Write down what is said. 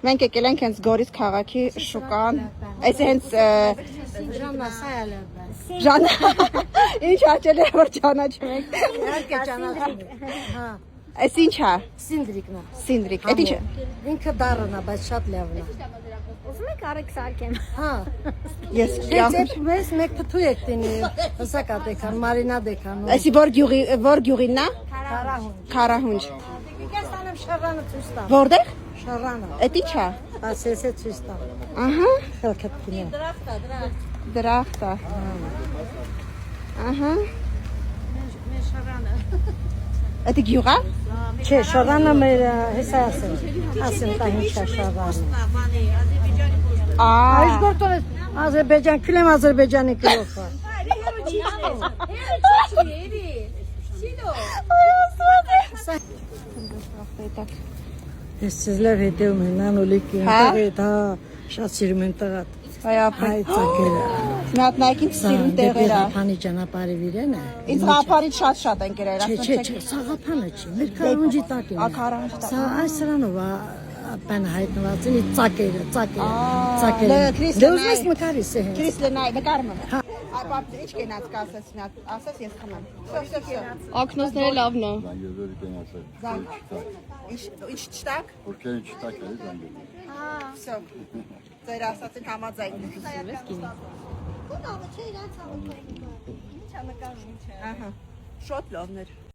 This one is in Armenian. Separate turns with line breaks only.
Մենք եկել ենք հենց Գորիս քաղաքի շուկան։ Այս հենց Ժան ինչ հաճել է որ ճանաչում եք։
Իհարկե ճանաչում եք։ Հա։
Այս ինչ է։
Սինդրիկն է։
Սինդրիկ։ Այդ ինչ է։
Ինքը դառն է, բայց շատ լավն է։
Ուզում եք արեք սարքեմ։
Հա։
Ես
Ես մեզ մեկ թթու եք տինի, հսակա դեկան, մարինա դեկան։
Այսի որ գյուղինն է։ Քարահունջ։
Ես տանեմ շարանը ցույց տամ։
Որտեղ։
Շարանը։
Այդ ինչ է։
Ասես է ցույց տամ։
Ահա։
Խելքդ կինի։
Դրախտ է։ Ահա։
Մեր շարանը։
Այդ գյուղ է։
Չէ, շարանը մեր հեսա ասեմ տա ինչ է շարանը։ Այս գործը Ադրբեջան, քլեմ Ադրբեջանի կլոփա։ Ես ցեզլավ հետեում են անոլիկի ընտեղետ, հա, շատ սիրում են տղատ։ Հայ ծակերը։
Մատնայքին սիրուն տեղեր է։
Հապանի ճանապարհի վիրեն է։
Ինձ Ղափարից շատ են գրել,
Չէ, սաղափանը չի, մեր քարունջի տակին է։
Քարունջի տակ։
Սա այս սրանով է բան հայտնված են ծակերը։
Քրիստոնյա։
Դե ուզես մկարիս է։
Քրիստոնյա նկարում է։ Այ պապ ինչ կենաց կասես նա, ասես ես խմեմ։ Всё։
Ակնոցները լավն է։
Ինչ չտակ։
Ուրքեր չտակ է զանգել։
Всё։ Ձեր ասածին համաձայն։ Ահա։ Շոտ լավներ։